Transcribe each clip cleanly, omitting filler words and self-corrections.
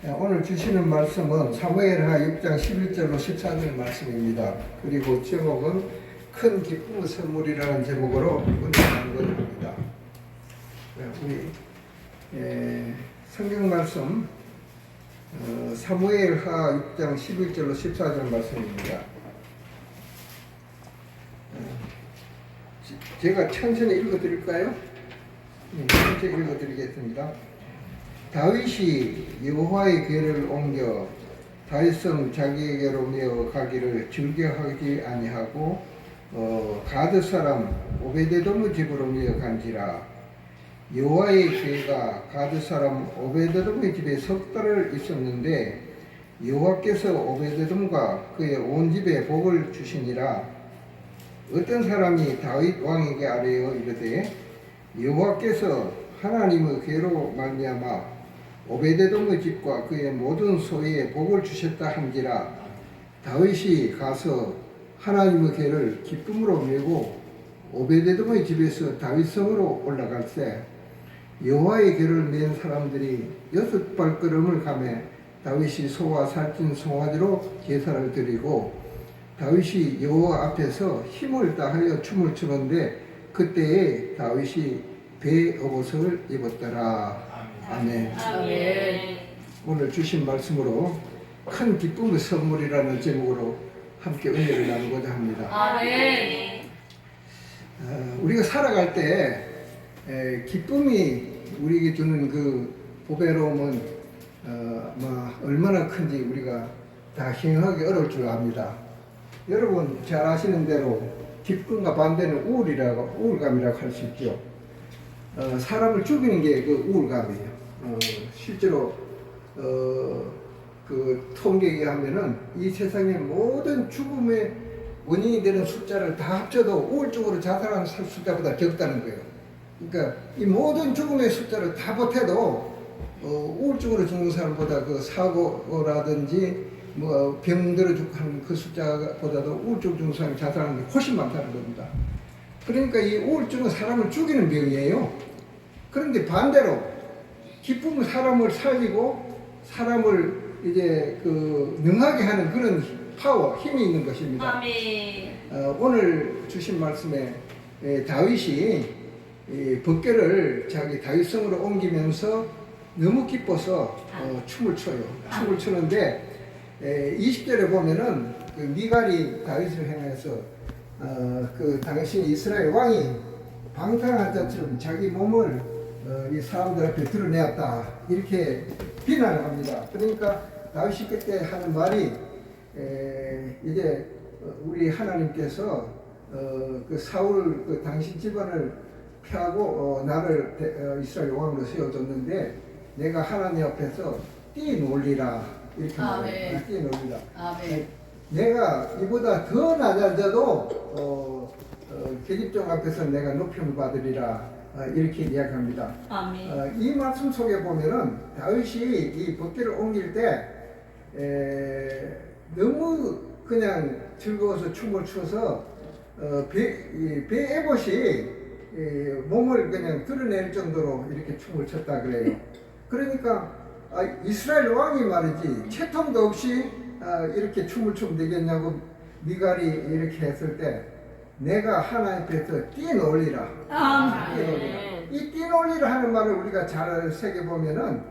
오늘 주시는 말씀은 사무엘하 6장 11절로 14절 말씀입니다. 그리고 제목은 큰 기쁨의 선물이라는 제목으로 은혜하는 것입니다. 우리 성경 말씀 사무엘하 6장 11절로 14절 말씀입니다. 제가 천천히 읽어드릴까요? 천천히 읽어드리겠습니다. 다윗이 여호와의 궤를 옮겨 다윗성 자기에게로 메어 가기를 즐겨하지 아니하고 가드 사람 오베데돔의 집으로 메어 간지라. 여호와의 궤가 가드 사람 오베데돔의 집에 석 달을 있었는데 여호와께서 오베데돔과 그의 온 집에 복을 주시니라. 어떤 사람이 다윗 왕에게 아뢰어 이르되 여호와께서 하나님의 궤로 말미암아 오베데돔의 집과 그의 모든 소유에 복을 주셨다 한지라. 다윗이 가서 하나님의 궤를 기쁨으로 메고 오베데돔의 집에서 다윗성으로 올라갈새 여호와의 궤를 맨 사람들이 6발걸음을 가매 다윗이 소와 살찐 송아지로 제사를 드리고 다윗이 여호와 앞에서 힘을 다하여 춤을 추는데 그때에 다윗이 배 옷을 입었더라. 아멘. 아멘. 오늘 주신 말씀으로 큰 기쁨의 선물이라는 제목으로 함께 은혜를 나누고자 합니다. 아멘. 우리가 살아갈 때 기쁨이 우리에게 주는 그 보배로움은 얼마나 큰지 우리가 다 형용하기 어려울 줄 압니다. 여러분 잘 아시는 대로 기쁨과 반대는 우울감이라고 할 수 있죠. 사람을 죽이는 게 그 우울감이에요. 실제로 그 통계에 하면은 이 세상의 모든 죽음의 원인이 되는 숫자를 다 합쳐도 우울증으로 자살하는 숫자보다 적다는 거예요. 그러니까 이 모든 죽음의 숫자를 다 보태도 우울증으로 죽는 사람보다 그 사고라든지 뭐 병들어 죽는 그 숫자보다도 우울증 죽는 사람이 자살하는 게 훨씬 많다는 겁니다. 그러니까 이 우울증은 사람을 죽이는 병이에요. 그런데 반대로 기쁨은 사람을 살리고 사람을 이제 능하게 하는 그런 파워, 힘이 있는 것입니다. 아멘. 오늘 주신 말씀에 다윗이 법궤를 자기 다윗성으로 옮기면서 너무 기뻐서 춤을 춰요. 춤을 추는데 20절에 보면은 그 미갈이 다윗을 향해서 그 당시 이스라엘 왕이 방탕한 자처럼 자기 몸을 이 사람들 앞에 드러내었다 이렇게 비난을 합니다. 그러니까 다윗이 그때 하는 말이 이제 우리 하나님께서 그 사울 그 당신 집안을 펴고 나를 이스라엘 왕으로 세워줬는데 내가 하나님 앞에서 뛰놀리라 이렇게 말해요. 뛰놀리라. 아멘. 내가 이보다 더 낮아져도 계집종 앞에서 내가 높임을 받으리라 이렇게 이야기합니다. 아멘. 이 말씀 속에 보면은 다윗이 이 법궤를 옮길 때 너무 그냥 즐거워서 춤을 춰서 배 에봇이 몸을 그냥 드러낼 정도로 이렇게 춤을 췄다 그래요. 그러니까 이스라엘 왕이 말이지 채통도 없이 이렇게 춤을 추면 되겠냐고 미갈이 이렇게 했을 때 내가 하나님 앞에서 뛰놀리라. 아멘. 이 뛰놀리라 하는 말을 우리가 잘 새겨보면은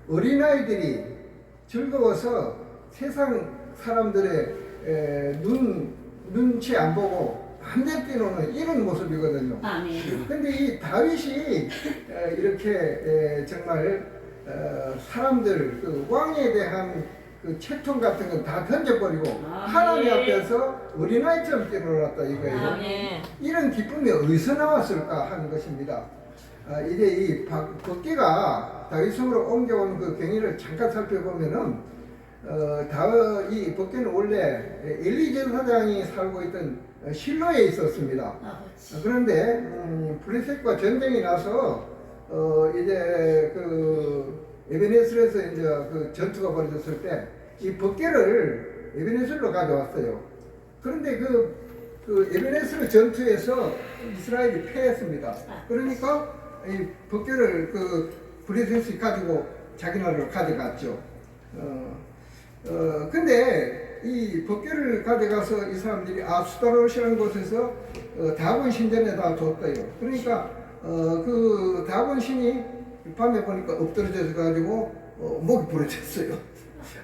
어린아이들이 즐거워서 세상 사람들의 눈치 안 보고 반대 뛰노는 이런 모습이거든요. 아멘. 근데 이 다윗이 이렇게 정말 사람들 그 왕에 대한 그 채통 같은 건 다 던져버리고 하나님 앞에서 어린아이처럼 뛰놀았다 이거예요. 아멘. 이런 기쁨이 어디서 나왔을까 하는 것입니다. 이제 이 법궤가 다윗성으로 옮겨온 그 경위를 잠깐 살펴보면은 이 법궤는 원래 엘리 제사장이 살고 있던 실로에 있었습니다. 그런데 블레셋과 전쟁이 나서 이제 그 에베네셀에서 이제 그 전투가 벌어졌을 때 이 법궤를 에베네셀로 가져왔어요. 그런데 그 에베네셀 전투에서 이스라엘이 패했습니다. 그러니까 이 법궤를 그 블레셋이 가지고 자기 나라로 가져갔죠. 근데 이 법궤를 가져가서 이 사람들이 수다롯이라는 곳에서 다곤 신전에다 뒀대요. 그러니까 그 다곤 신이 밤에 보니까 엎드러져서 가지고 목이 부러졌어요.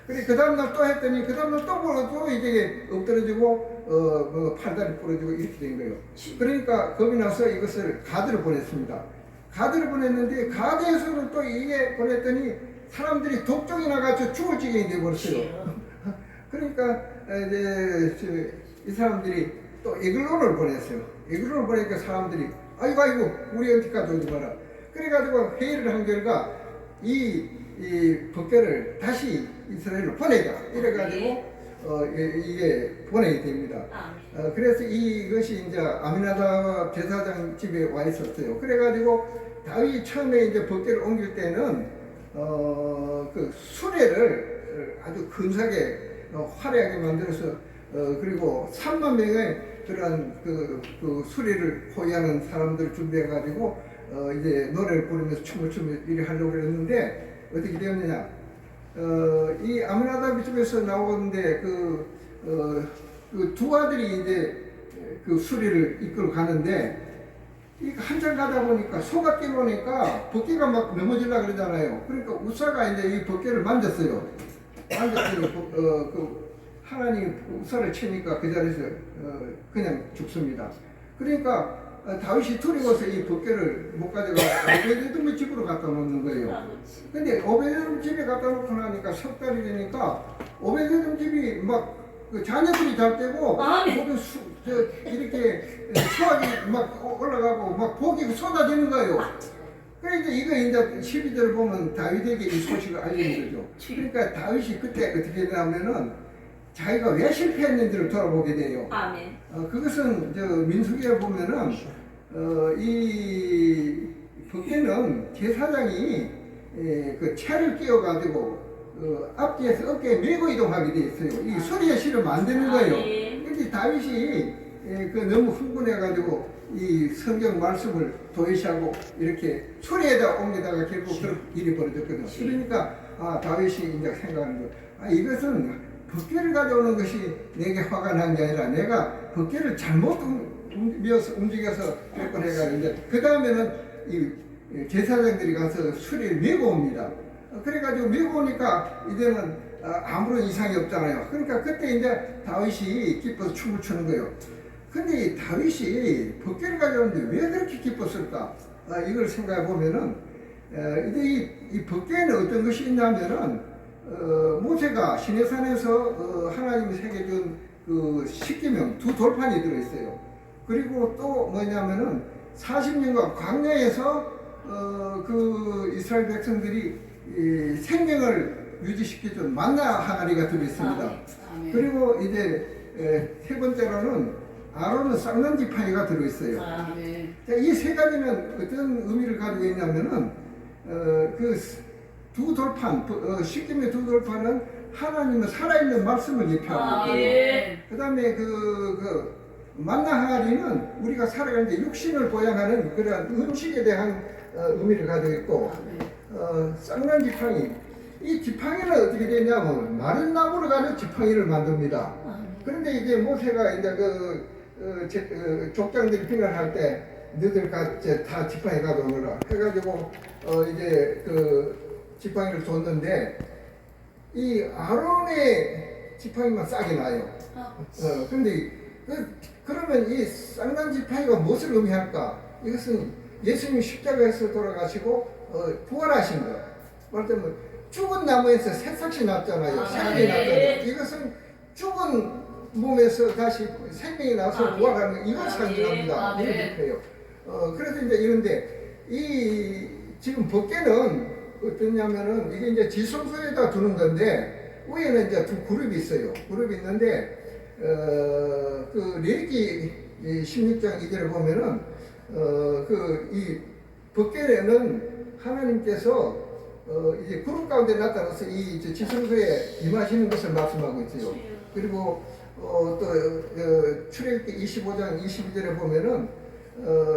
그래 그 다음날 또 했더니 그 다음날 또 부러지고 이게 엎드러지고 팔다리 부러지고 이렇게 된 거예요. 그러니까 겁이 나서 이것을 가드를 보냈습니다. 가드를 보냈는데 가드에서는 또 이게 보냈더니 사람들이 독종이 나가서 죽을 지경이 되어버렸어요. 그러니까 이제 이 사람들이 또 에글론을 보냈어요. 에글론을 보니까 사람들이 아이고 우리한테까지 오지 마라. 그래가지고 회의를 한 결과 이 법궤를 다시 이스라엘로 보내자 이래가지고 이게 보내게 됩니다. 그래서 이것이 이제 아미나답 제사장 집에 와 있었어요. 그래가지고 다윗이 처음에 이제 법궤를 옮길 때는 그 수레를 아주 근사하게 화려하게 만들어서 그리고 3만 명의 그런 그 수레를 호위하는 사람들 준비해가지고 이제 노래를 부르면서 춤을 추면서 이렇게 하려고 했는데 어떻게 되었느냐? 이 아미나답 집에서 나오는데 그 두 아들이 이제 그 수리를 이끌어 가는데 한참 가다 보니까 소가 뛰어오니까 법궤가 막 넘어지려고 그러잖아요. 그러니까 우사가 이제 이 법궤를 만졌어요. 만졌더니 하나님 우사를 치니까 그 자리에서 그냥 죽습니다. 그러니까 다윗이 두려워서 이 법궤를 못 가져가 오베데돔 집으로 갖다 놓는 거예요. 근데 오베데돔 집에 갖다 놓고 나니까 석 달이 되니까 오베데돔 집이 막 그 자녀들이 잘 되고 모두 이렇게 수확이 막 올라가고 막 복이 쏟아지는 거예요. 그러니까 이거 이제 12절을 보면 다윗에게 이 소식을 알리는 거죠. 그러니까 다윗이 그때 어떻게 되냐면은 자기가 왜 실패했는지를 돌아보게 돼요. 아멘. 그것은 저 민수기에 보면은 이 법궤는 제사장이 그 채를 끼워가지고 앞뒤에서 어깨에 메고 이동하게 돼 있어요. 이 소리에 실으면 안 되는 거예요. 근데 다윗이 너무 흥분해가지고 이 성경 말씀을 도외시하고 이렇게 소리에다 옮기다가 결국 그런 일이 벌어졌거든요. 그러니까 다윗이 이제 생각하는 거, 이것은 법궤를 가져오는 것이 내게 화가 난 게 아니라 내가 법궤를 잘못 움직여서 몇 번 해가지고 그 다음에는 이 제사장들이 가서 수리를 메고 옵니다. 그래가지고 메고 오니까 이제는 아무런 이상이 없잖아요. 그러니까 그때 이제 다윗이 기뻐서 춤을 추는 거예요. 근데 이 다윗이 법궤를 가져오는데 왜 그렇게 기뻤을까? 이걸 생각해 보면은 이제 이 법궤에는 어떤 것이 있냐면은 모세가 시내산에서 하나님이 새겨준 그 십계명 두 돌판이 들어있어요. 그리고 또 뭐냐면은 40년간 광야에서 그 이스라엘 백성들이 이 생명을 유지시켜준 만나 항아리가 들어있습니다. 그리고 이제 세 번째로는 아론은 쌍난 지팡이가 들어있어요. 이 세 가지는 어떤 의미를 가지고 있냐면은 그 두 돌판, 십계명의 두 돌판은 하나님의 살아있는 말씀을 예표합니다. 그 다음에 그 만나 항아리는 우리가 살아가는데 육신을 보양하는 그런 음식에 대한 의미를 가지고 있고, 쌍난 지팡이, 이 지팡이는 어떻게 되냐면 마른 나무를 가지고 지팡이를 만듭니다. 그런데 이제 모세가 이제 족장들이 빙하할 때 너들 다 지팡이 가져오느라 해가지고 이제 그 지팡이를 줬는데 이 아론의 지팡이만 싹이 나요. 그런데 그러면 이 쌍난 지팡이가 무엇을 의미할까? 이것은 예수님이 십자가에서 돌아가시고 부활하신 거. 말하자면 죽은 나무에서 새싹이 났잖아요. 생명이 났잖아요. 이것은 죽은 몸에서 다시 생명이 나서 부활하는 이걸 상징합니다. 그래서 이제 이런데 이 지금 법궤는 어떠냐면은 이게 이제 지성소에다 두는 건데 위에는 이제 두 그룹이 있어요. 그룹이 있는데 그 레위기 16장 2절에 보면은 그 이 법궤에는 하나님께서 이제 그룹 가운데 나타나서 이 지성소에 임하시는 것을 말씀하고 있어요. 그리고 또 출애굽기 25장 22절에 보면은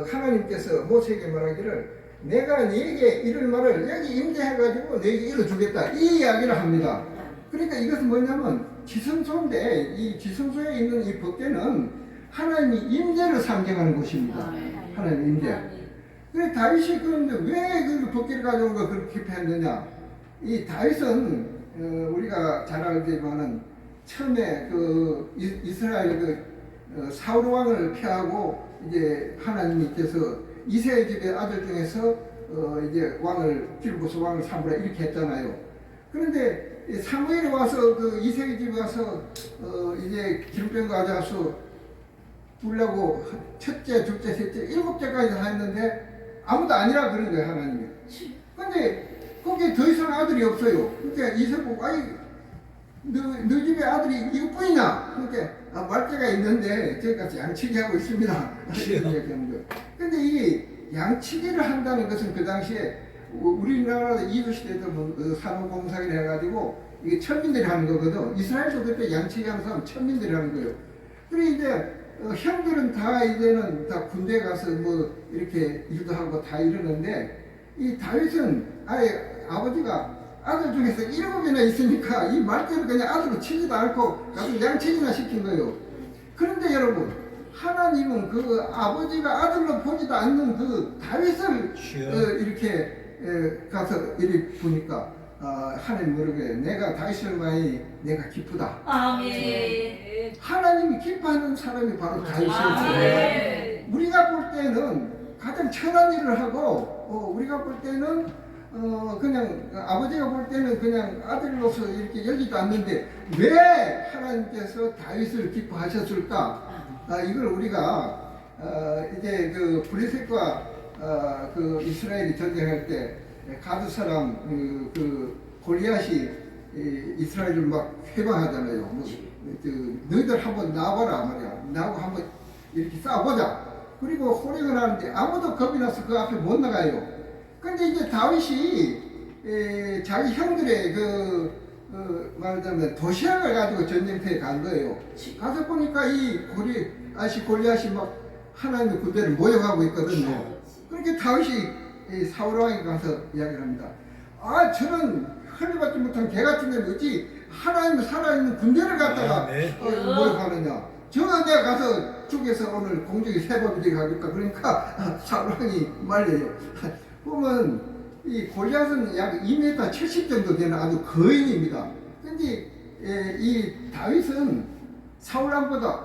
하나님께서 모세에게 말하기를 내가 네게 이를 말을 여기 임재해가지고 네게 이루어주겠다 이 이야기를 합니다. 그러니까 이것은 뭐냐면 지성소인데 이 지성소에 있는 이 법궤는 하나님의 임재를 상징하는 것입니다. 하나님의 임재. 그래 다윗이 그런데 왜 그 법궤를 가져온 거 그렇게 기뻐했느냐? 이 다윗은 우리가 잘 알지만은 처음에 그 이스라엘 사울 왕을 폐하고 이제 하나님께서 이새의 집의 아들 중에서 이제 왕을 길고서 왕을 삼으라 이렇게 했잖아요. 그런데 사무엘이 와서 그 이새의 집에 와서 이제 기름병 가져와서 부르려고 첫째, 둘째, 셋째, 7째까지 다 했는데 아무도 아니라 그런 거예요 하나님이. 근데 거기에 더 이상 아들이 없어요. 그러니까 이새 보고 아이 너 집에 아들이 이것뿐이냐? 그러니까 말째가 있는데 저기까지 양치기 하고 있습니다. 근데 이 양치기를 한다는 것은 그 당시에 우리나라 이주 시대도 산업공사를 해가지고 이게 천민들이 하는 거거든. 이스라엘도 그때 양치기 하는 사람 천민들이 하는 거예요. 그래 이제 형들은 다 이제는 다 군대 가서 뭐 이렇게 일도 하고 다 이러는데 이 다윗은 아예 아버지가 아들 중에서 7이나 있으니까 이 말대로 그냥 아들로 치지도 않고 가서 양치기나 시킨 거예요. 그런데 여러분 하나님은 그 아버지가 아들로 보지도 않는 그 다윗을 이렇게 가서 이렇게 보니까 하나님 모르게 내가 다윗을 많이 내가 기쁘다. 아멘. 하나님이 기뻐하는 사람이 바로 다윗이었어요. 우리가 볼 때는 가장 천한 일을 하고 우리가 볼 때는 그냥 아버지가 볼 때는 그냥 아들로서 이렇게 여기도 않는데 왜 하나님께서 다윗을 기뻐하셨을까? 이걸 우리가 이제 그 브레셋과 그 이스라엘이 전쟁할 때 가드 사람 그 골리앗이 이스라엘을 막 해방하잖아요. 뭐, 너희들 한번 나와봐라 말이야. 나하고 한번 이렇게 싸워보자. 그리고 호령을 하는데 아무도 겁이 나서 그 앞에 못 나가요. 근데 이제 다윗이 자기 형들의 말하자면 도시락을 가지고 전쟁터에 간 거예요. 가서 보니까 이 골리앗이 막 하나님의 군대를 모욕하고 있거든요. 그렇게 다윗이 사울 왕에게 가서 이야기를 합니다. 저는 흘려받지 못한 개 같은 애 뭐지 하나님 살아있는 군대를 갖다가 모욕하느냐. 저는 내가 가서 죽여서 오늘 공중에 세번이 가겠다. 그러니까 사울 왕이 말려요. 보면 이 골리앗은 약 2m 70 정도 되는 아주 거인입니다. 근데 이 다윗은 사울 왕보다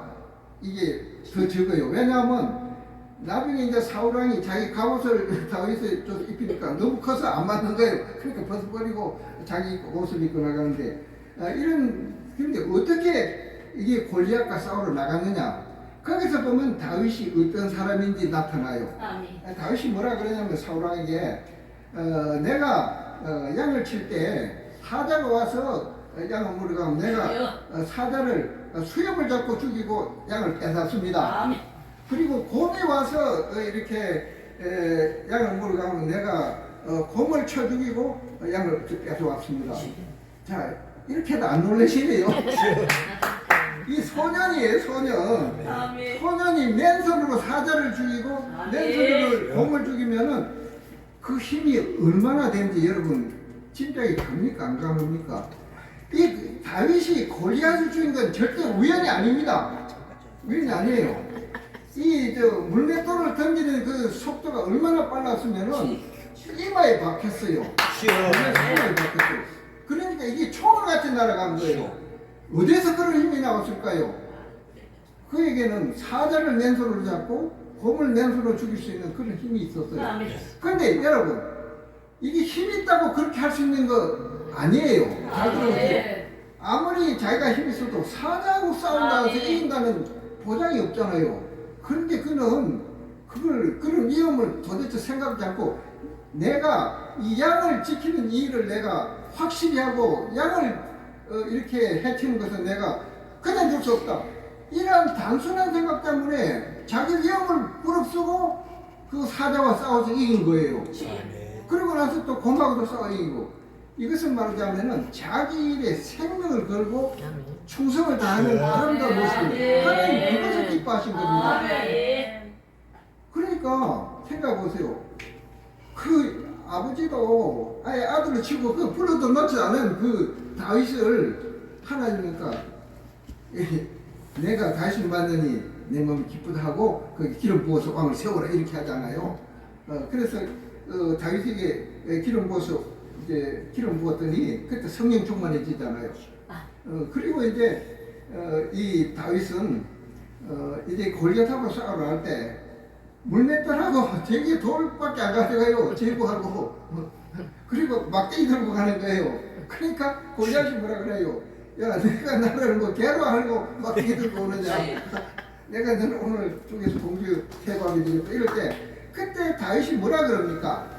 이게 더 적어요. 왜냐하면 나중에 이제 사울 왕이 자기 갑옷을 다윗에 좀 입히니까 너무 커서 안 맞는 거예요. 그러니까 벗어버리고 자기 옷을 입고 나가는데 그런데 어떻게 이게 골리앗과 싸우러 나갔느냐? 거기서 보면 다윗이 어떤 사람인지 나타나요. 다윗이 뭐라 그러냐면 사울 왕에게 내가 양을 칠 때 사자가 와서 양을 물어가면 내가 사자를 수염을 잡고 죽이고 양을 뺏었습니다. 그리고 곰이 와서 이렇게 양을 물어가면 내가 곰을 쳐 죽이고 양을 뺏어왔습니다. 자 이렇게도 안 놀라시네요. 이 소년이에요, 소년. 소년이 맨손으로 사자를 죽이고 맨손으로 곰을 죽이면은 그 힘이 얼마나 되는지 여러분 짐작이 갑니까? 안 갑니까? 이 다윗이 골리앗을 죽인 건 절대 우연이 아닙니다. 우연이 아니에요. 이 물맷돌을 던지는 그 속도가 얼마나 빨랐으면은 이마에 박혔어요. 이마에 박혔어요. 그러니까 이게 총알같이 날아간 거예요. 어디서 그런 힘이 나왔을까요? 그에게는 사자를 맨손으로 잡고 곰을 맨손으로 죽일 수 있는 그런 힘이 있었어요. 그런데 여러분 이게 힘이 있다고 그렇게 할 수 있는 거 아니에요. 잘 들어보세요. 아무리 자기가 힘이 있어도 사자하고 싸운다고 해서 이긴다는 보장이 없잖아요. 그런데 그는 그런 위험을 도대체 생각하지 않고 내가 이 양을 지키는 이 일을 내가 확실히 하고 양을 이렇게 해치는 것은 내가 그냥 둘 수 없다. 이러한 단순한 생각 때문에 자기 위험을 무릅쓰고 그 사자와 싸워서 이긴 거예요. 그리고 나서 또 곰하고도 싸워 이기고. 이것은 말하자면은 자기 일에 생명을 걸고 충성을 다하는 아름다운 모습이에요. 하나님 그것을 기뻐하신 겁니다. 그러니까 생각해 보세요. 그 아버지도 아예 아들을 치고 그 불러도 놓지 않은 그 다윗을 하나님이니까 내가 다윗을 만드니 내 몸이 기쁘다 하고 그 기름 부어서 왕을 세워라 이렇게 하잖아요. 그래서 다윗에게 기름 부어서 이제 기름 부었더니 그때 성령 충만해지잖아요. 그리고 이제 이 다윗은 이제 골리앗하고 싸우러 갈 때 물맷돌하고 제기 돌밖에 안 가져가요. 제구하고 그리고 막대기 들고 가는 거예요. 그러니까 골리앗이 뭐라 그래요? 야, 내가 나를 뭐 개로 알고 막대기 들고 오느냐? 내가 너는 오늘 쪽에서 공주 해방이 되겠다 이럴 때 그때 다윗이 뭐라 그럽니까?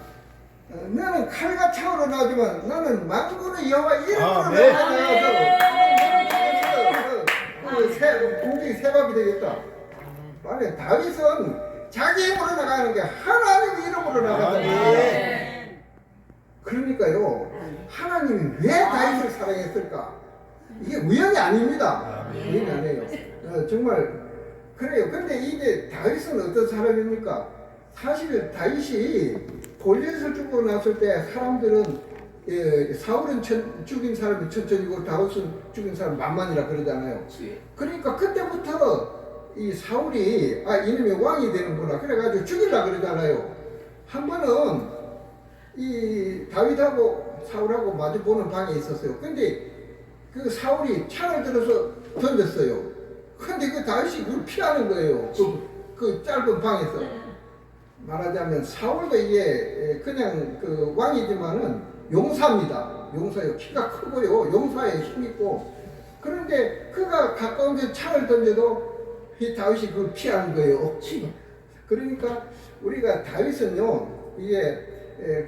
너는 칼과 창으로 나오지만 나는 만군의 여호와 이름으로 나가서 공중이 세박이 되겠다. 만약 다윗은 자기 힘으로 나가는 게 하나님 이름으로 나가잖아요. 그러니까요, 하나님이 왜 다윗을 사랑했을까? 이게 우연이 아닙니다. 우연이 아니에요. 정말 그래요. 근데 이제 다윗은 어떤 사람입니까? 사실 다윗이 골리앗을 죽고 났을 때 사람들은 사울은 죽인 사람이 천천히고 다윗은 죽인 사람 만만이라 그러잖아요. 그러니까 그때부터 이 사울이 이놈이 왕이 되는구나 그래가지고 죽이려 그러잖아요. 한 번은 이 다윗하고 사울하고 마주 보는 방에 있었어요. 근데 그 사울이 창을 들어서 던졌어요. 근데 그 다윗이 그걸 피하는 거예요. 그 짧은 방에서. 말하자면 사울도 이게 그냥 그 왕이지만은 용사입니다. 용사예요. 키가 크고요. 용사에 힘있고. 그런데 그가 가까운 데 창을 던져도 이 다윗이 그걸 피하는 거예요. 그러니까 우리가 다윗은요, 이게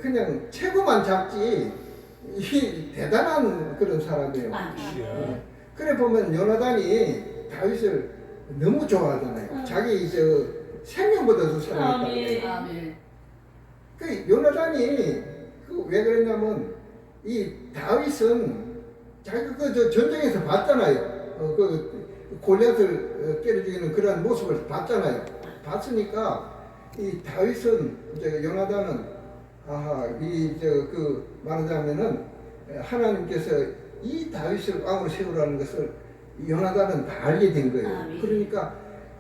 그냥 체구만 작지 이 대단한 그런 사람이에요. 그래 보면 요나단이 다윗을 너무 좋아하잖아요. 자기 생명보다도 사랑했다고. 그 요나단이 왜 그랬냐면 이 다윗은 자기가 그 전쟁에서 봤잖아요. 그 골리앗을 때려 죽이는 그런 모습을 봤잖아요. 봤으니까 이 다윗은 요나단은 말하자면은 하나님께서 이 다윗을 왕으로 세우라는 것을 요나단은 다 알게 된 거예요. 그러니까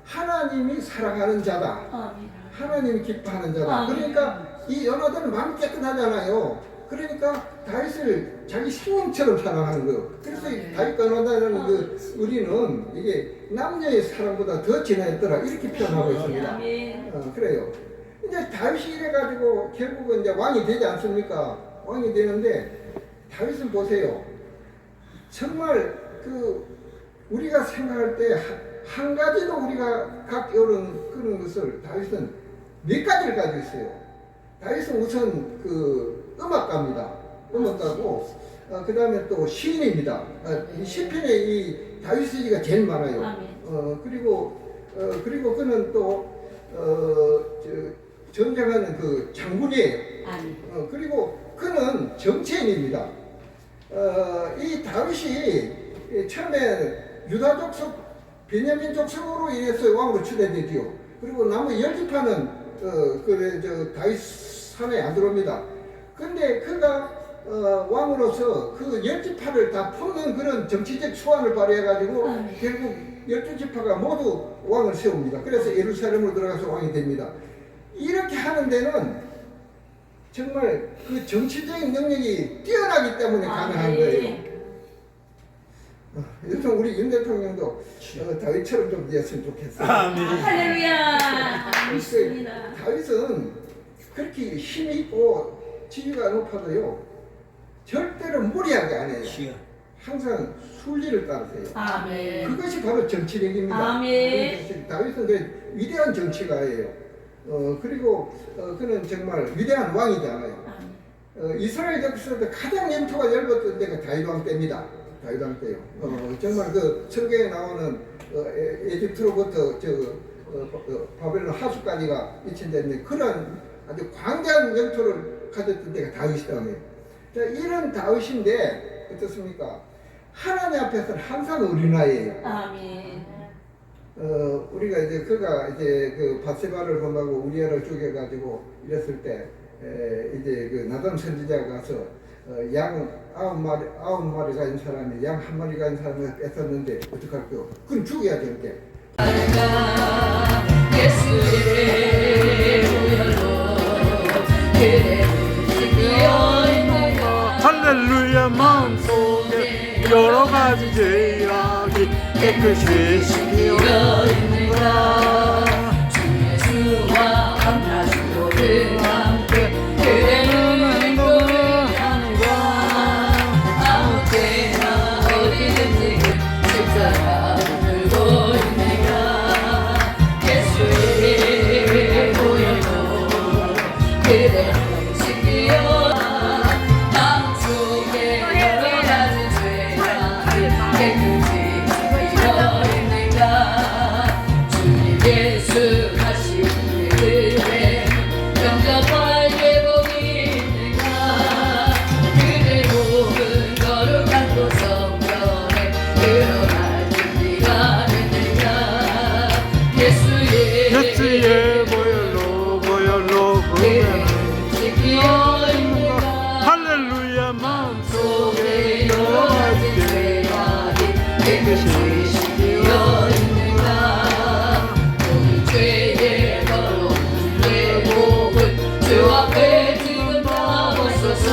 하나님이 사랑하는 자다. 하나님이 기뻐하는 자다. 그러니까 이 요나단은 마음이 깨끗하잖아요. 그러니까 다윗을 자기 생명처럼 사랑하는 거예요. 그래서 다윗과 요나단은 우리는 이게 남녀의 사랑보다 더 진하였더라 이렇게 표현하고 있습니다. 그래요. 이제 다윗이 이래가지고 결국은 이제 왕이 되지 않습니까? 왕이 되는데 다윗은 보세요. 정말 우리가 생각할 때 한 가지도 우리가 갖기 그런 것을 다윗은 몇 가지를 가지고 있어요. 다윗은 우선 음악가입니다. 음악가고 그 다음에 또 시인입니다. 시편에 이 다윗 시가 제일 많아요. 그리고 그는 또 전쟁하는 그 장군이에요. 그리고 그는 정치인입니다. 이 다윗이 처음에 유다 족속, 베냐민 족속으로 인해서 왕으로 추대되지요. 그리고 나머지 10지파는 다윗 산에 안 들어옵니다. 근데 그가 왕으로서 그 10지파를 다 푸는 그런 정치적 수완을 발휘해가지고 결국 12지파가 모두 왕을 세웁니다. 그래서 예루살렘으로 들어가서 왕이 됩니다. 이렇게 하는 데는 정말 그 정치적인 능력이 뛰어나기 때문에 가능한 거예요. 요즘 우리 윤 대통령도 다윗처럼 좀 됐으면 좋겠어요. 할렐루야. 믿습니다. 다윗은 그렇게 힘이 있고 지위가 높아도요 절대로 무리하게 안 해요. 항상 순리를 따르세요. 그것이 바로 정치력입니다. 다윗은 그 위대한 정치가예요. 그리고 그는 정말 위대한 왕이잖아요. 이스라엘 역사에서 가장 영토가 넓었던 데가 다윗 왕 때입니다. 다윗 왕 때요. 정말 그 성경에 나오는 에집트로부터 바벨론 하수까지가 이친다는데 그런 아주 광대한 영토를 가졌던 데가 다윗 왕이에요. 자, 이런 다윗인데 어떻습니까? 하나님 앞에서는 항상 어린아이예요. 우리가 그가 그 바세바를 범하고 우리아를 죽여가지고 이랬을 때 이제 그 나단 선지자가 가서 양 9마리가 있는 사람이 양 1마리가 있는 사람을 뺏었는데 어떡할까요? 그럼 죽여야 될 게. 할렐루야 마음속에 여러 가지 죄악이 깨끗이 씻겨 있는가 주와 감사주를 함께 그대는 행복을 하는가 아무 때나 어디든지 십자가 들고 있는가 예수의 보혈로 그대는 씻기어 마음속에 여러 가지 죄악이 깨끗이 씻기어 있는가 주님 예수 하시는 그대 영접할 예복이 있는가 그대 몸은 거룩한 곳 성전에 들어갈 준비가 됐는가 예수의 보혈로 그대는 씻기어 있는가 할렐루야 마음속에 여러 가지 죄악이 깨끗이 씻기어 있는가 우리 죄의 더러운 예복을 주 앞에 지금 담으소서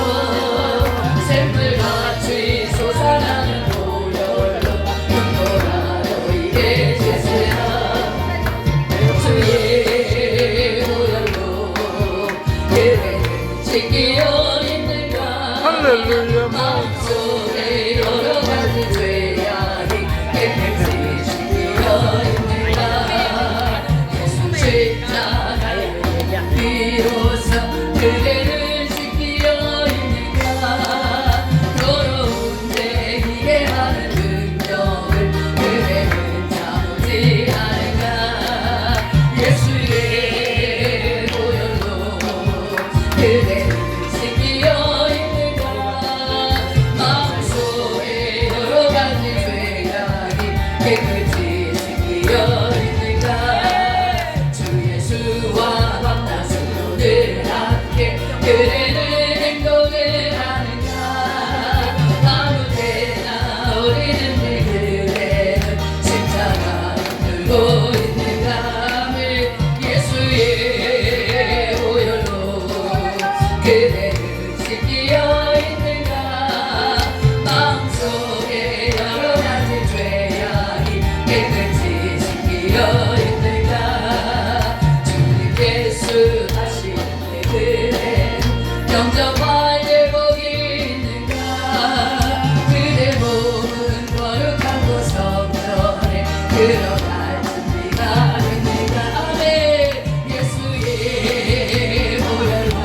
샘물같이 솟아나는 보혈로 눈보라 너희의 죄세라 주의 보혈로 그대는 씻기어 있는가 할렐루야 마음속에 여러 가지 죄악이 깨끗이 씻기어 있는가 예수 십자가에 비로소 그대를 씻기어 있는가 더러운 죄 이게 하는 능력을 그대는 참지 않은가 예수의 보혈로 그대는 씻기어 있는가 마음속에 여러 가지 죄악이 깨끗이 씻기어 있는가 주 예수와 밤낮으로 늘 함께 그대는 행동을 하는가 아무 때나 어디든지 그대는 십자가 들고 있는가 예수의 보혈로 그대는 씻기어 있는가 마음속에 여러 가지 죄악이 깨끗이 씻기어 있는가 주님 예수 하시는 그대는 영접할 예복이 있는가 그대 몸은 거룩한 곳 성전에 들어갈 준비가 됐는가 아멘 예수의 보혈로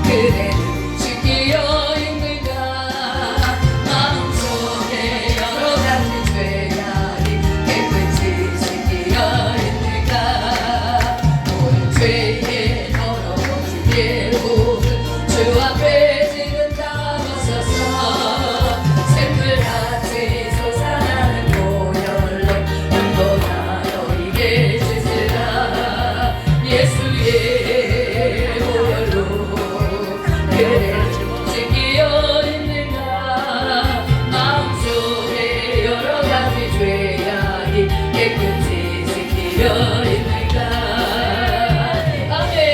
그대는 씻기어 있는가 마음속에 여러 가지 죄악이 깨끗이 씻기어 있는가 모든 죄의 더러운 주의 복을 주 앞에 지금 담으소서 샘물같이 솟아나는 보혈로 눈보라 너희의 죄세라 예수의 보혈로 그대는 씻기어 있는가 마음속에 여러 가지 죄악이 깨끗이 씻기어 있는가 아멘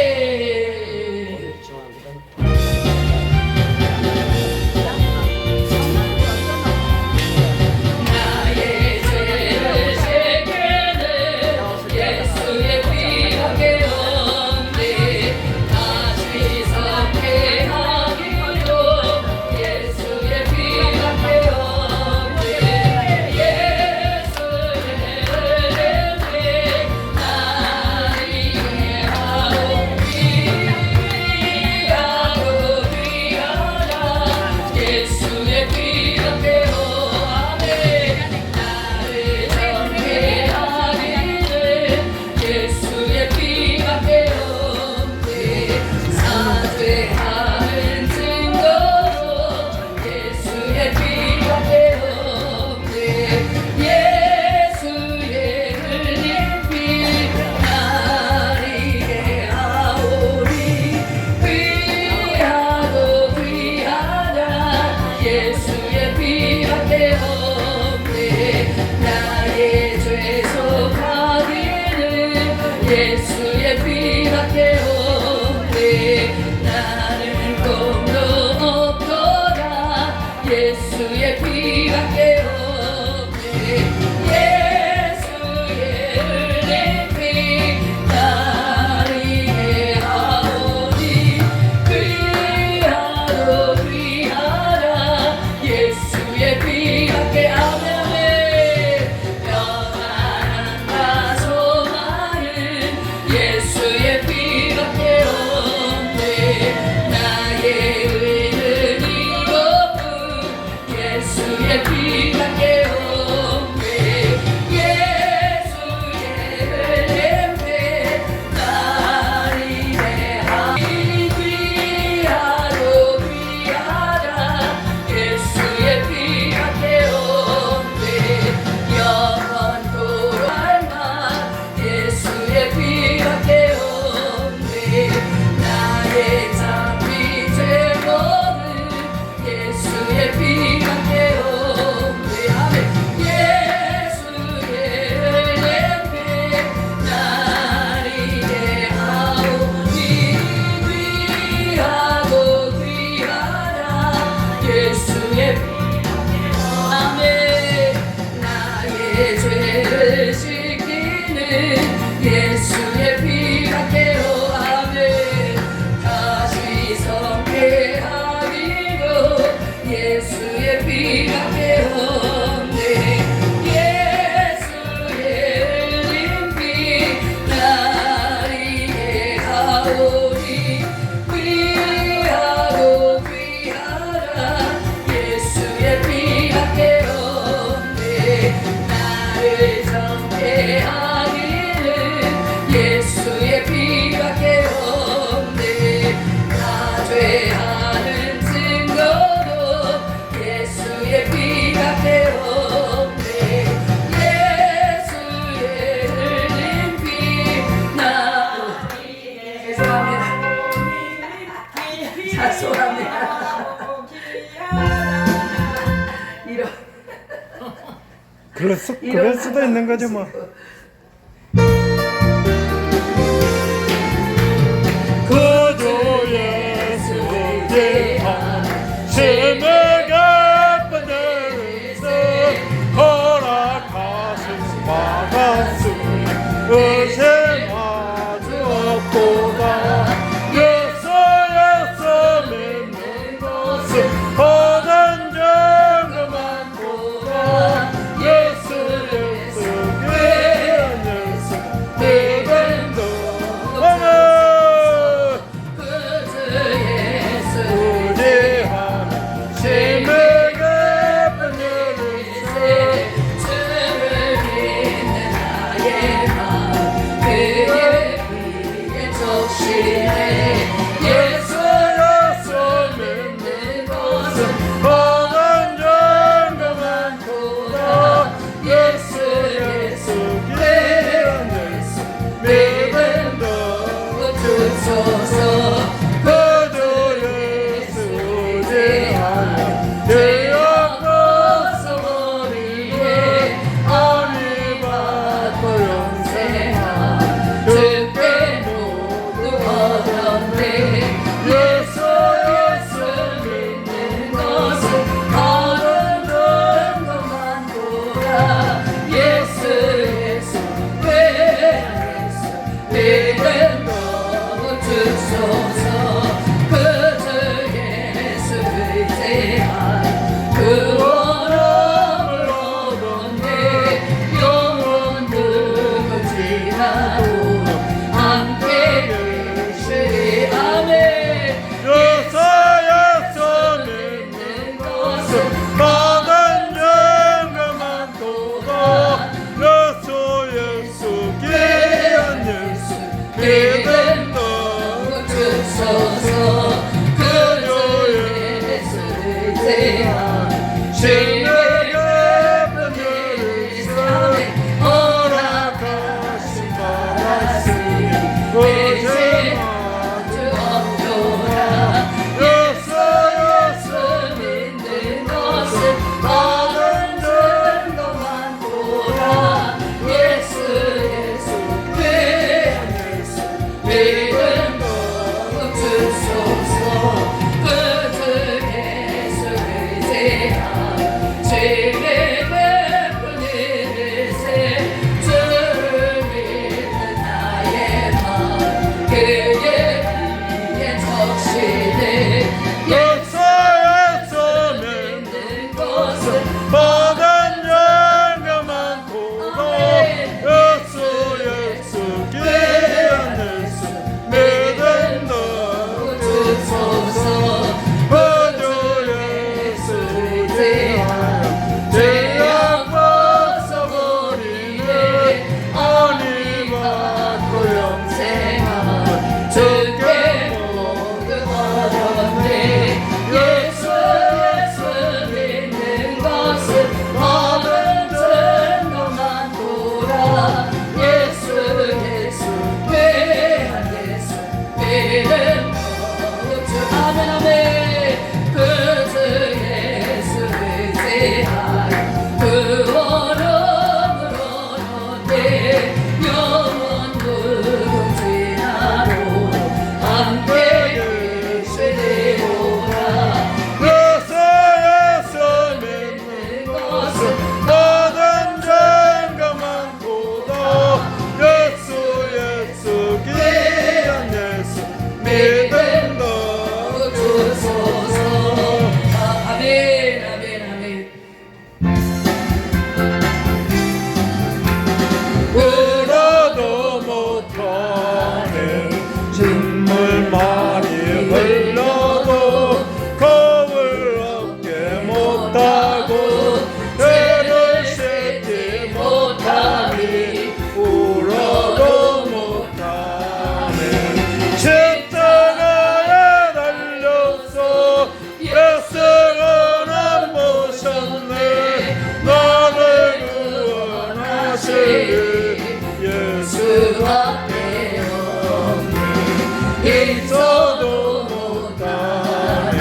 나의 죄를 씻기는 예수의 피밖에 없네 다시 섭게 하기로 예수의 피밖에 없네 예수의 은혜 나를 이해하오니 위하고 위하라 예수의 피밖에 없네 나를 정죄하기는 예수의 피밖에 없네 사죄하는 증거로 예수의 피밖에 없네 예수의 흘린 피 나를 이해하오니 예수의 피밖에 없네 예수의 흘린 피 나를 하오니 귀하도 귀하다 예수의 피밖에 아멘 평안함과 소망은 예수의 피밖에 없네 나의 의는 이것뿐 예수의 피밖에 없네 예수의 흘린 피 나를 위하니 귀하도 귀하다 예수의 피밖에 없네 영원토록 할만 예수의 피밖에 없네 나의 잠비 제목은 예수의 피밖에 없네 아멘 예수의 흘린 피 나를 위하오니 귀하고 귀하다 예수의 피밖에 아멘 나의 죄를 씻기는 예수의 피밖에 아멘 다시 성케 하기도 예수의 피밖에 없네 예수의 흘린 피 나를 위하오니 귀하고 귀하다 예수의 피밖에 없네 나를 정케 하기는 예수의 피밖에 없네 나 죄하는 증거도 예수의 피밖에 없네 예수의 흘린 피나 죄송합니다 이런 그럴 수도 있는 거죠 뭐. 그저 예수의 심을 갚은 데서 허락하신 바가수니 의심하지 없도다 예수였어 믿는 것은 모든 죄를 만도다 예수 예수 대하여 그 언어로 내 영원 무궁지나로 함께 계시되오라. 예수 믿는 것은 모든 죄가 많고도 예수 귀한 예수 믿음 너 주소서. 아멘 아멘 아멘. 울어도 못하네 진물 많이 흘러도 거울 없게 못하고 죄를 씻지 못하니 울어도 못하네 십자가에 달려서 예수는 안 보셨네 나를 구원하시리 예수 앞에 있어도 못하네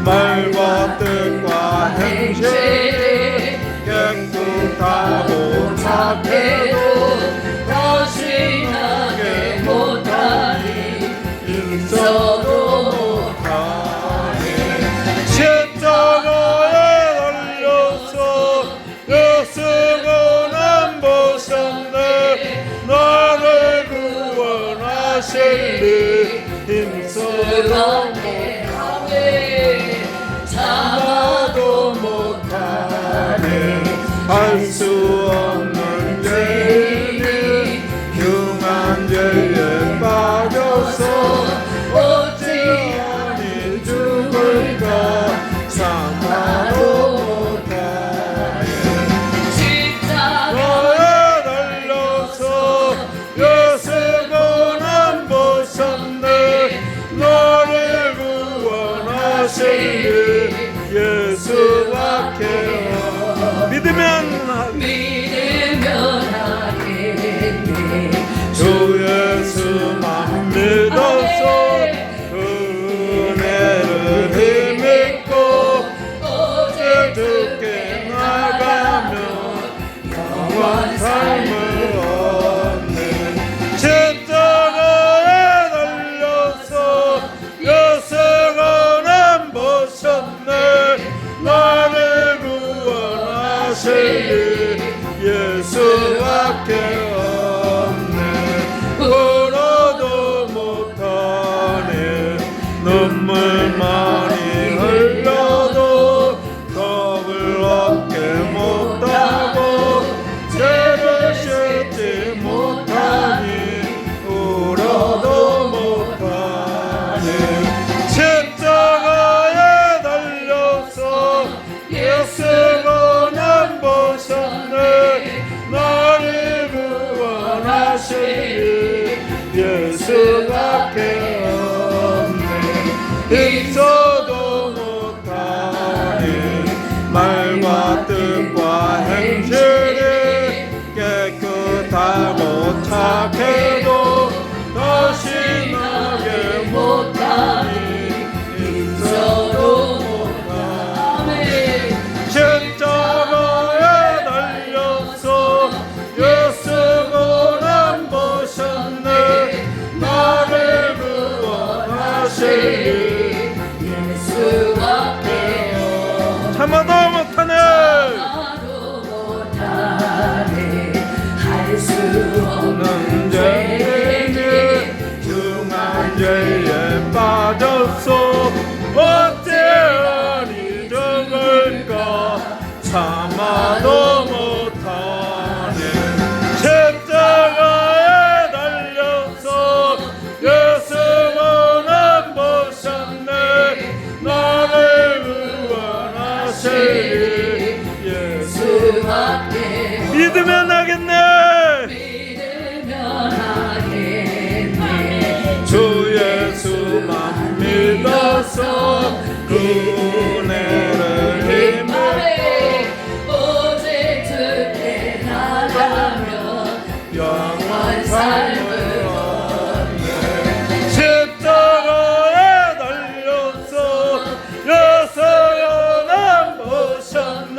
말과 뜻과 행실이 깨끗하고 착해도 다시 나게 못하니 있어도 못하네 십자가에 달려서 예수는 안 보셨네 나를 구원하시리 힘쓰러 참아도 못하네 할 수 없는 죄인이 흉한 죄에 빠져서 어찌하니 죽을까 참아도 못하네 십자가에 달려서 예수는 안 보셨네 너를 구원하시리 예수밖에 믿으면 하겠네. 주 예수만 믿어서 그 은혜를 힘입고 어제 죽게 나가면 영원 삶을 얻네 십자가에 달려서 예수는 안 보셨네 나를 구원하시리 예수밖에 없네 울어도 못하네 눈물 많이 흘려도 겁을 얻게 못하고 죄를 씻지 못하니 울어도 못하네 십자가에 달려서 예수는 안 보셨네 나를 구원하시리 예수밖에 없네 있어도 못하니 말과 뜻과 행실이 깨끗하고 착해도 다시 나게 못하니 있어도 못하니 십자가에 달려서 예수는 안 보셨네 나를 구원하시리 예수밖에 참아도 못하네 할 수 없는 죄인이 흉한 죄에 빠져서 어찌하니 죽을까 참아도 못하네 십자가에 달려서 예수는 안 보셨네 나를 구원하시리 예수밖에 믿으면 하겠네 주 예수만 믿어서 그 은혜를 힘입고 오직 주께 나가면 영원 삶을 얻네 십자가에 달려서 예수는 안 보셨네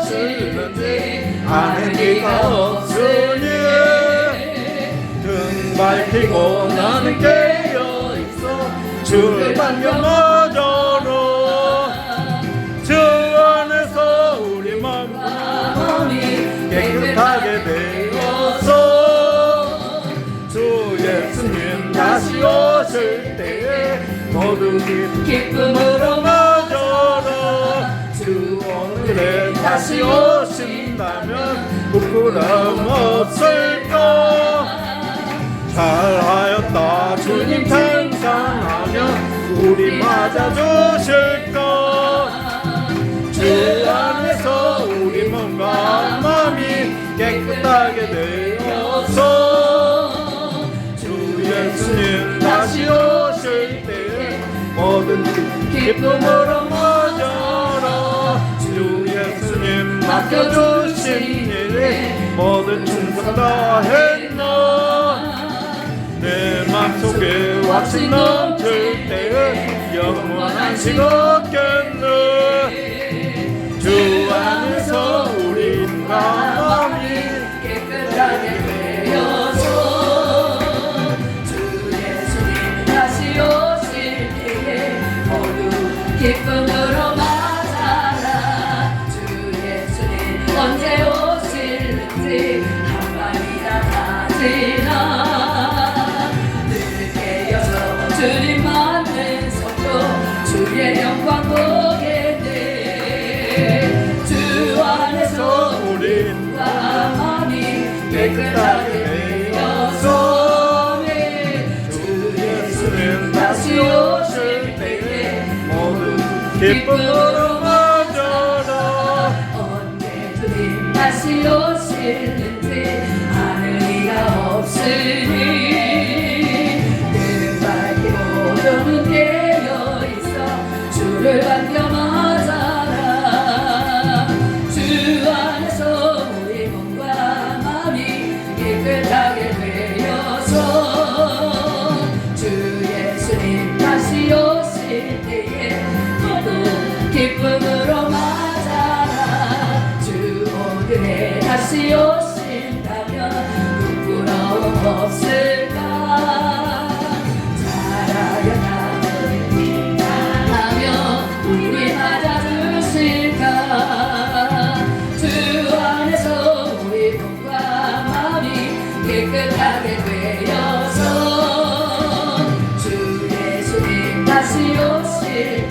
오실는지 아는 이가 없으니 등 밟히고 나는 깨어있어 주를 반겨마저로 주 안에서 우리 마음이 깨끗하게 되어서 주 예수님 다시 오실 때에 모두 기쁨으로 맞아라 주 오늘에 다시 오신다면 부끄러움 없을까 잘하였다 주님 찬양하며 우리 맞아주실까 주 안에서 우리 몸과 마음이 깨끗하게 되어서 주 예수님 다시 오실 때에 모든 기쁨으로 맞아라 주 예수님 맡겨주신 일에 모든 충성 다 했나 내 맘속에 왁신 넘칠 때에 영원한 식 얻겠네 주 안에서 우리 마음이 깨끗하게 되어서 주 예수님 다시 오실 때에 모두 기쁨으로 맞아라 주 예수님 언제 오실는지 한마디나 가지나 늘 깨어서 주님 만난 속도 주의 영광 보겠네 주 안에서 우리 마음이 깨끗하게 되어서 주 예수님 다시 오실 때에 모두 기쁨으로 맞아라 언제 주님 다시 오실는지 아는 이가 없으니 늘 밝히고 눈은 깨어있어 주를 반겨 맞아라 주 안에서 우리 몸과 마음이 깨끗하게 되어서 주 예수님 다시 오실 때에 모두 기쁨으로 맞아라 주 오늘에 다시 오신다면 부끄러움 없을까 잘하였다 우리 맞아주실까 주 안에서 우리 몸과 마음이 깨끗하게 되어서 주 예수님 다시 오실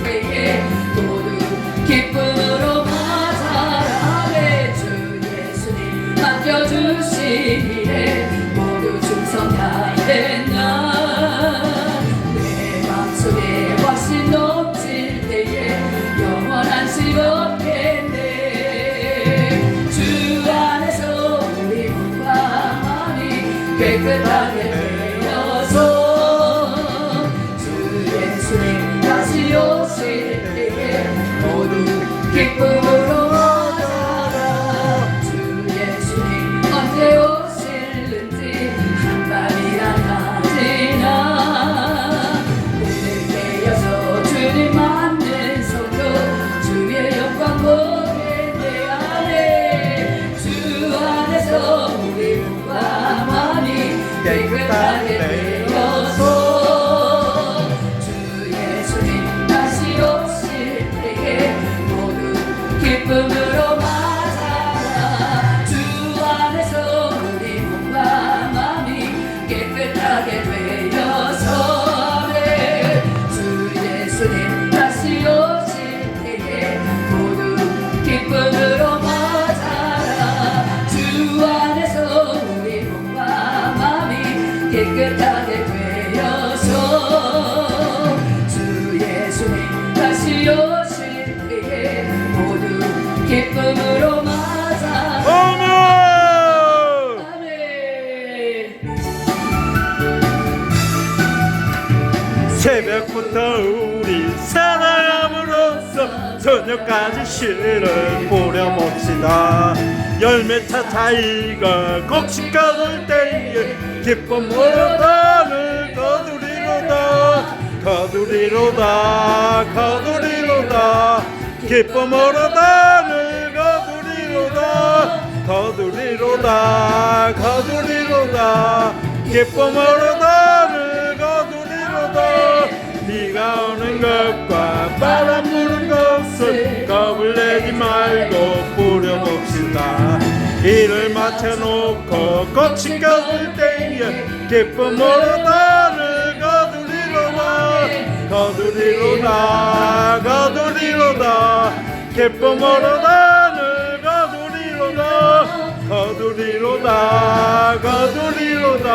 때에 모두 기쁨으로 맞아라 주 예수님 맡겨주신 일에 모두 충성 다했나 내 맘속에 확신 넘칠 때에 영원한 식 얻겠네 주 안에서 우리 몸과 마음이 깨끗하게 되어서 주 예수님 다시 오실 때에 모두 기쁨으로 맞아라 주 예수님 언제 오실는지 한마디나 가지나 늘 깨어서 주님 만난 속도 주의 영광 보겠네 아멘 주 안에서 우리 몸과 마음이 깨끗하게 되어서 주 예수님 다시 오실 때에 모두 기쁨으로 맞아라 주 안에서 우리 몸과 마음이 깨끗하게 되어서 네. 주 예수님 다시 오실 때에 모두 기쁨으로 맞아라 주 안에서 우리 몸과 마음이 깨끗하게 되어서 주 예수님 다시 오실 때에 모두 기쁨으로 맞아라 아멘 아멘 새벽부터 우리 사랑함으로써 저녁까지 씨를 뿌려봅시다 열매차 자이가 곡식가을 때에 기쁨으로 땅을 거두리로다 거두리로다 거두리로다 기쁨으로 땅을 거두리로다 거두리로다 거두리로다 기쁨으로 나를 거두리로다 비가 오는 것과 바람 부는 것을 겁을 내지 말고 뿌려봅시다 일을 마쳐놓고 꽃이 꺾을 때에 기쁨으로 나를 거두리로다 거두리로다 거두리로다 기쁨으로 나를 거두리로다 거두리로다 거두리로다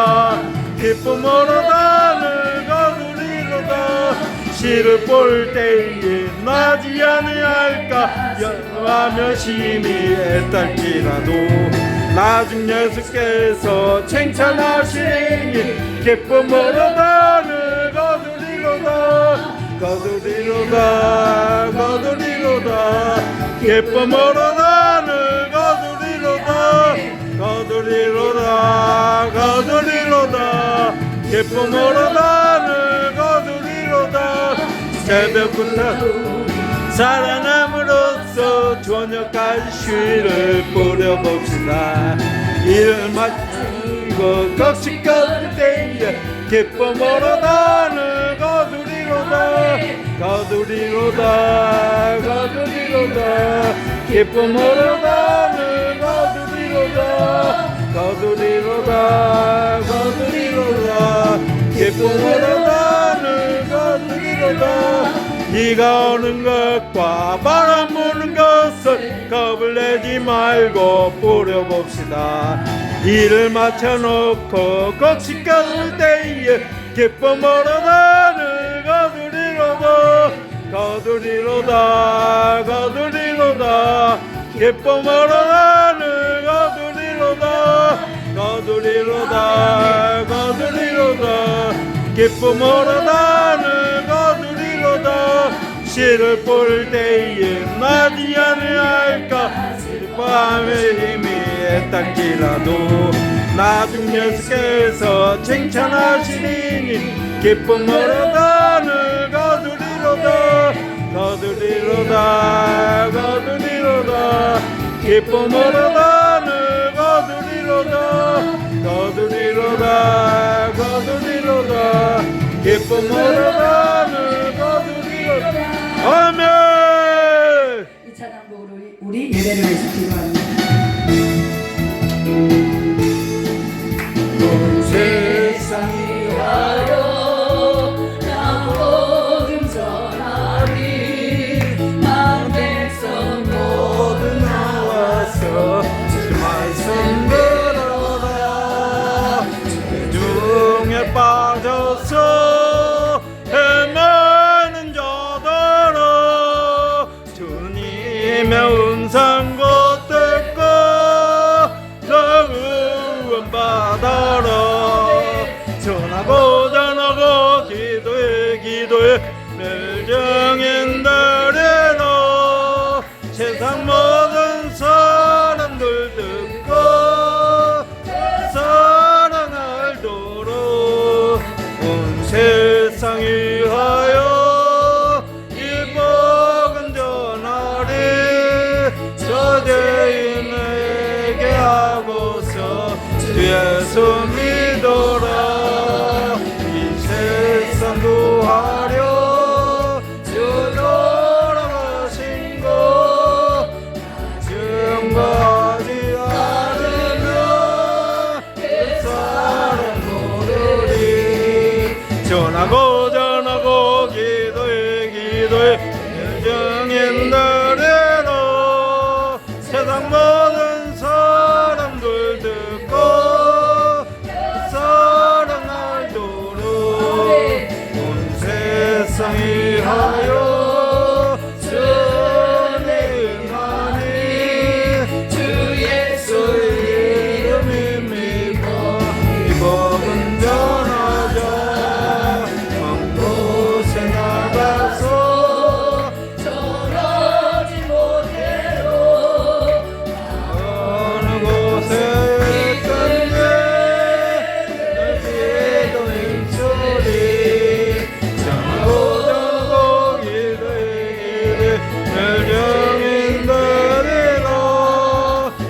기쁨으로 나를 거두리로다 씨를 볼 때에 나지 아니할까 연하며 심히 애떨지라도 나중 예수께서 칭찬하시니 기쁨으로 나를 거두리로다 거두리로다 거두리로다 기쁨으로 나를 거두리로다 거두리로다 거두리로다 기쁨으로 나를 거두리로다 새벽부터 살아남으로써 저녁까지 쉬를 뿌려봅시다 일을 마치고 껍질 꺾을 때에 기쁨으로 나를 거두리로다 거두리로다 거두리로다 기쁨으로 나를 거두리로다 거두리로다 거두리로다 기쁨으로 나를 거두리로다 비가 오는 것과 바람 부는 것을 겁을 내지 말고 뿌려봅시다 일을 마쳐놓고 꽃이 꺾을 때에 기쁨으로 나를 거두리로다 거두리로다 거두리로다 기쁨으로 나를 거두리로다 거두리로다 거두리로다 기쁨으로 나를 거두리로다 씨를 볼 때에 나지 아니할까 밤의 힘이 애떨지라도 나중 예수께서 칭찬하시니 기쁨으로 나를 거두리로다 거두리로다 거두리로다 기쁨으로 나를 거두리로다 거두리로다 거두리로다 기쁨으로 나를 거두리로다 아멘. 이 찬양곡으로 우리 예배를 위해서 기도합니다. 온 세상이 하여 나 복음 전하리 마음 백성 모두 나와서 주 말씀 들어라 중에 빠져서 헤매는 자들아 주님의 음성 곧 듣고 구원 받아라 전하고 전하고 기도해 기도해 멸정인들이라 세상 모든 사람들 듣고 사랑하도록 온 세상이 하여 이 복음 전하리 저 죄인에게 하고서 주 예수 믿어라 이 세상 구하려 주 돌아가신 것 증거하지 않으면 그 사람 모르리 전하고 전하고 기도해 기도해 증인들이라 세상 모든 사람들 듣고 사랑하도록 온 세상이 하여 주님하니 주 예수 이름을 믿고 이 복음 전하자 먼 곳에 나가서 전하지 못해도 어느 곳에 있든지 늘 기도의 소리 전하고 전하고 기도해 멸정인들이라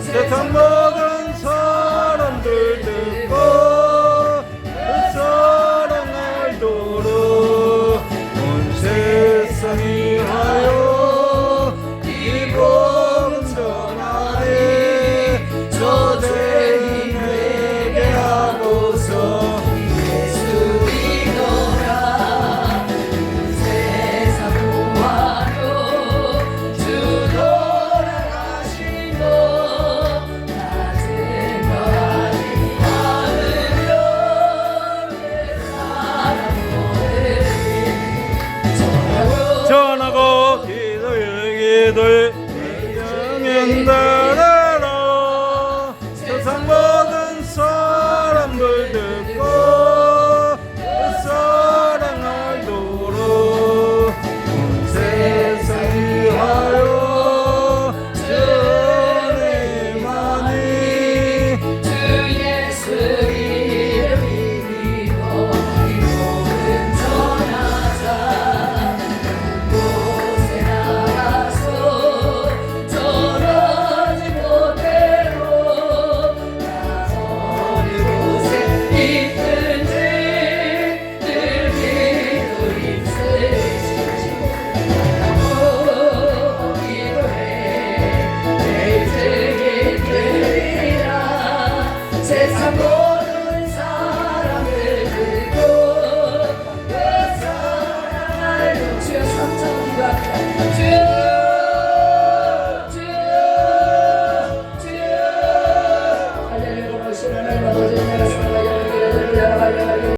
세상 모든 사람 날마다 저녁마다